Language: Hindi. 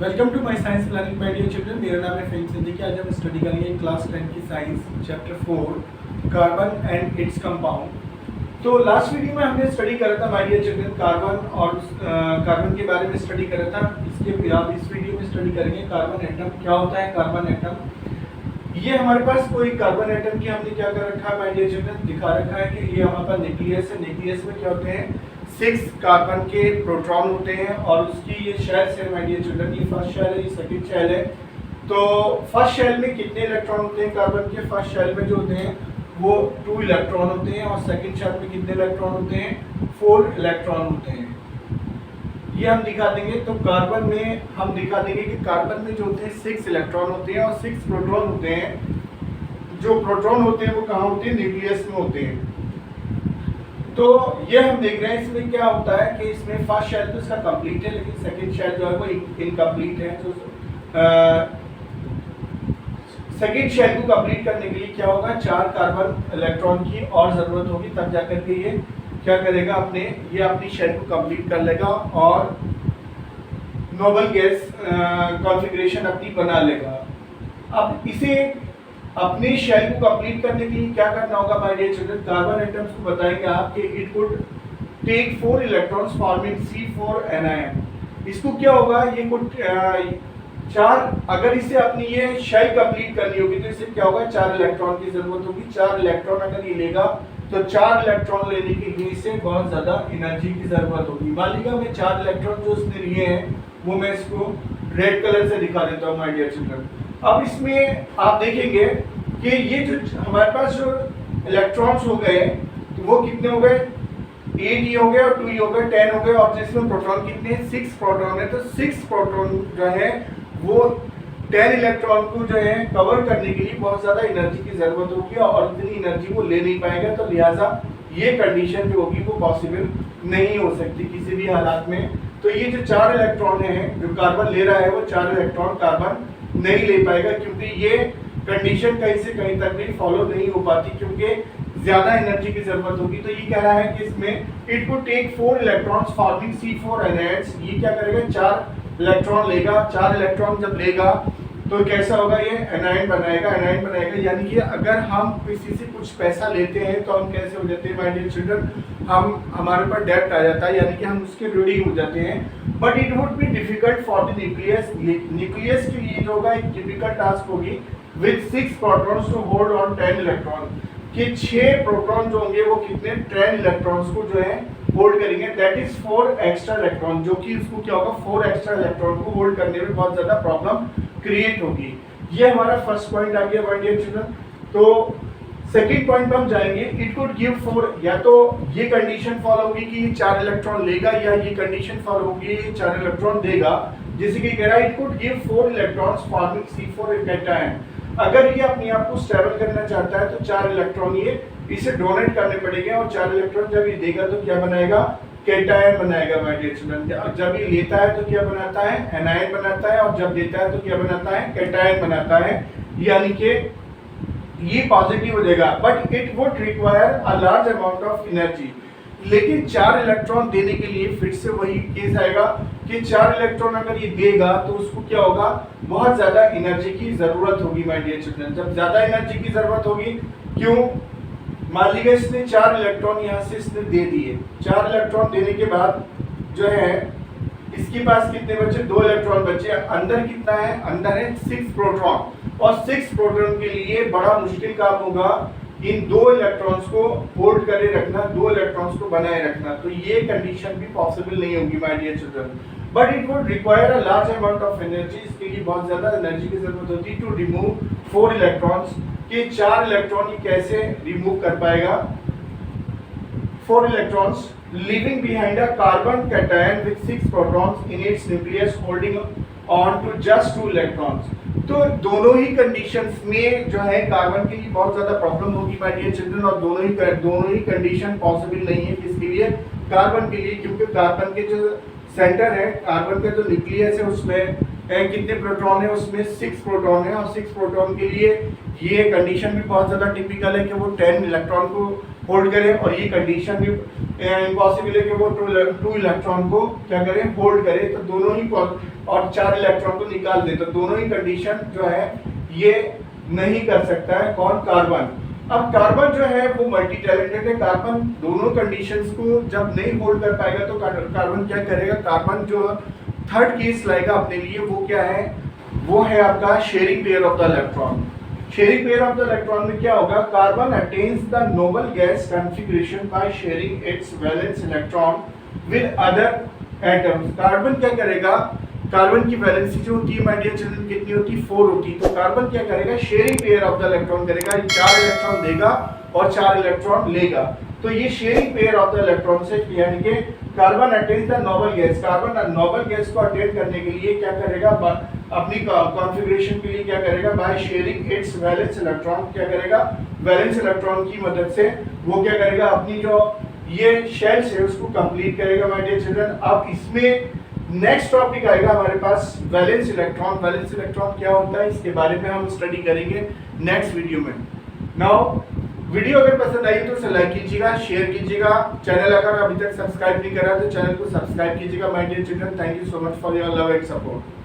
Welcome to my science learning my dear children. मेरा नाम है फहीम सिद्दीकी। आज हम स्टडी करेंगे क्लास 10 की science chapter 4 carbon and its compound. तो लास्ट वीडियो में हमने स्टडी करा था माय डियर चिल्ड्रन कार्बन और कार्बन के बारे में स्टडी करा था। इसके बाद इस वीडियो में स्टडी करेंगे कार्बन एटम क्या होता है। कार्बन एटम ये हमारे पास कोई कार्बन एटम की हमने क्या कर रखा है माय डियर चिल्ड्रन, दिखा रखा है कि ये हमारे पास न्यूक्लियस है। न्यूक्लियस में क्या होते हैं 6 कार्बन के प्रोटॉन होते हैं और उसकी ये शेल्स है माय डियर चिल्ड्रन। ये फर्स्ट शेल है, ये सेकंड शेल है। तो फर्स्ट शेल में कितने इलेक्ट्रॉन होते हैं कार्बन के? फर्स्ट शेल में जो होते हैं वो 2 इलेक्ट्रॉन होते हैं और सेकंड शेल में कितने इलेक्ट्रॉन होते हैं? 4 इलेक्ट्रॉन होते हैं। ये हम दिखा देंगे। तो कार्बन में हम दिखा देंगे कि कार्बन में जो होते हैं 6 इलेक्ट्रॉन होते हैं और 6 प्रोटॉन होते हैं। जो प्रोटॉन होते हैं वो कहाँ होते हैं? न्यूक्लियस में होते हैं। तो ये हम देख रहे हैं इसमें क्या होता है कि इसमें फर्स्ट शेल तो इसका कंप्लीट है, लेकिन सेकंड शेल जो है वो इनकम्प्लीट है। तो सेकंड शेल को कंप्लीट करने के लिए क्या होगा? 4 कार्बन इलेक्ट्रॉन की और जरूरत होगी, तब जाकर के ये क्या करेगा, ये अपनी शेल को कंप्लीट कर लेगा और नोबल गैस कॉन्फ़िगरेशन अपनी बना लेगा। अब इसे अपनी शेल को कंप्लीट करने के लिए क्या करना होगा my dear children? Carbon atoms को बताएंगे आप कि it could take 4 electrons forming C4 anion। इसको क्या होगा, ये कुछ 4 अगर इसे अपनी ये शेल कंप्लीट करनी होगी तो इसे क्या होगा? 4 इलेक्ट्रॉन की जरूरत होगी। 4 इलेक्ट्रॉन अगर ये लेगा तो 4 इलेक्ट्रॉन लेने के लिए इसे बहुत ज्यादा एनर्जी की जरूरत होगी। मान लीजिए मैं 4 इलेक्ट्रॉन जो उसने लिए हैं वो मैं इसको रेड कलर से दिखा देता हूँ माय डियर चिल्ड्रन। अब इसमें आप देखेंगे कि ये जो हमारे पास जो इलेक्ट्रॉन्स हो गए तो वो कितने हो गए? 8 ये हो गए और 2 ये हो गए, 10 हो गए। और जिसमें प्रोटॉन कितने? 6 प्रोटॉन है। तो 6 प्रोटॉन जो है वो 10 इलेक्ट्रॉन को जो है कवर करने के लिए बहुत ज्यादा एनर्जी की जरूरत होगी और इतनी एनर्जी वो ले नहीं पाएगा। तो लिहाजा ये कंडीशन जो होगी वो पॉसिबल नहीं हो सकती किसी भी हालात में। तो ये जो 4 इलेक्ट्रॉन है जो कार्बन ले रहा है वो 4 इलेक्ट्रॉन कार्बन नहीं ले पाएगा, क्योंकि ये कंडीशन कहीं से कहीं तक भी फॉलो नहीं हो पाती, क्योंकि ज्यादा एनर्जी की जरूरत होगी। तो ये कह रहा है कि इसमें it could take 4 electrons forming C4 anions। ये क्या करेगा? 4 इलेक्ट्रॉन लेगा। 4 इलेक्ट्रॉन जब लेगा तो कैसा होगा? ये एनायन बनाएगा। एनायन बनाएगा यानी कि अगर हम किसी से कुछ पैसा लेते हैं तो हम कैसे हो जाते हैं माय डियर चिल्ड्रन? हमारे ऊपर डेब्ट आ जाता है, यानी कि हम उसके ऋणी हो जाते हैं। But it would be difficult for the nucleus. Nucleus के लिए जो होगा एक डिफिकल्ट टास्क होगी with 6 protons to hold on 10 electron. कि 6 प्रोटॉन जो होंगे वो कितने? 10 इलेक्ट्रॉन्स को जो है होल्ड करेंगे। दैट इज 4 एक्स्ट्रा इलेक्ट्रॉन, जो कि इसको क्या होगा? 4 एक्स्ट्रा इलेक्ट्रॉन को होल्ड करने में बहुत ज्यादा प्रॉब्लम क्रिएट होगी। ये हमारा फर्स्ट पॉइंट आ गया माय डियर चिल्ड्रन। तो सेकंड पॉइंट पे हम जाएंगे। इट कुड गिव 4, या तो ये कंडीशन फॉलो होगी कि ये 4 इलेक्ट्रॉन लेगा, या ये कंडीशन फॉलो होगी ये 4 इलेक्ट्रॉन देगा। जैसे कि कह रहा है it could give 4 electrons forming C4 cation. अगर ये अपने आप को स्टेबल करना चाहता है तो 4 इलेक्ट्रॉन ये इसे डोनेट करने पड़ेंगे और 4 इलेक्ट्रॉन जब ये देगा तो क्या बनाएगा? कैटायन बनाएगा माय डियर चिल्ड्रन। जब ये लेता है तो क्या बनाता है? एनायन बनाता है, और जब देता है तो क्या बनाता है? कैटायन बनाता है, यानी कि ये पॉजिटिव हो जाएगा। But it would require a large amount of energy. लेकिन 4 इलेक्ट्रॉन देने के लिए फिर से वही केस आएगा कि 4 इलेक्ट्रॉन अगर ये देगा तो उसको क्या होगा? बहुत ज्यादा एनर्जी की जरूरत होगी माय डियर चिल्ड्रन। जब ज्यादा एनर्जी की जरूरत होगी, क्यों? मान लीजिए इसने 4 इलेक्ट्रॉन यहाँ से इसने दे दिए। 4 इलेक्ट्रॉन देने के बाद जो है इसके पास कितने बचे? 2 इलेक्ट्रॉन बचे। अंदर कितना है? अंदर है 6 प्रोटॉन, और 6 प्रोटॉन के लिए बड़ा मुश्किल काम होगा इन 2 इलेक्ट्रॉन्स को होल्ड करे रखना, 2 इलेक्ट्रॉन्स को बनाए रखना। तो ये कंडीशन भी पॉसिबल नहीं होगी my dear children. But it would require a large amount of energy. इसके लिए बहुत ज्यादा एनर्जी की जरूरत होती है टू रिमूव 4 इलेक्ट्रॉन्स। के 4 इलेक्ट्रॉन ये कैसे रिमूव कर पाएगा? 4 electrons leaving behind a carbon cation with 6 protons in its nucleus holding on to just 2 electrons। तो दोनों ही कंडीशंस में जो है कार्बन के लिए बहुत ज्यादा प्रॉब्लम होगी माय डियर चिल्ड्रन, और दोनों ही कंडीशन पॉसिबल नहीं है किसके लिए? कार्बन के लिए, क्योंकि कार्बन के जो सेंटर है, कार्बन का जो न्यूक्लियस है उसमें कितने प्रोटॉन है? उसमें 6 प्रोटॉन है, और 6 प्रोटॉन के लिए ये कंडीशन भी बहुत ज्यादा टिपिकल है कि वो 10 इलेक्ट्रॉन को होल्ड करे, और ये कंडीशन भी इम्पॉसिबल है कि वो टू इलेक्ट्रॉन को क्या करें, होल्ड करे, तो दोनों ही और 4 इलेक्ट्रॉन को निकाल दे, तो दोनों ही कंडीशन जो है ये नहीं कर सकता है कौन, कार्बन। अब कार्बन जो है वो मल्टी टैलेंटेड है, कार्बन दोनों कंडीशंस को जब नहीं होल्ड कर पाएगा तो कार्बन क्या करेगा, कार्बन जो थर्ड केस लाएगा अपने लिए, वो क्या है, वो है आपका sharing pair of the electron. Sharing pair of the electron में क्या होगा, carbon attains the noble gas configuration by sharing it's valence electron with other atoms. Carbon क्या करेगा, कार्बन की वैलेंसी जो होती है माय डियर चिल्ड्रन कितनी होती है, 4 होती है, तो कार्बन क्या करेगा, sharing pair of the electron करेगा, 4 इलेक्ट्रॉन देगा और 4 इलेक्ट्रॉन लेगा। तो ये sharing pair of the electron से यानी कि carbon attains the noble gas, carbon noble gas को अटेन करने के लिए क्या करेगा, अपनी कॉन्फ़िगरेशन के लिए क्या करेगा, by sharing it's valence electron, क्या करेगा, वैलेंस इलेक्ट्रॉन की मदद से वो क्या करेगा, अपनी जो ये शेल है उसको कंप्लीट करेगा माय डियर चिल्ड्रन। अब इसमें नेक्स्ट टॉपिक आएगा हमारे पास वैलेंस इलेक्ट्रॉन। वैलेंस इलेक्ट्रॉन क्या होता है इसके बारे में हम स्टडी करेंगे नेक्स्ट वीडियो में। नाउ वीडियो अगर पसंद आई तो इसे लाइक कीजिएगा, शेयर कीजिएगा, चैनल अगर अभी तक सब्सक्राइब नहीं करा तो चैनल को सब्सक्राइब कीजिएगा my dear children. Thank you so much for your love and support.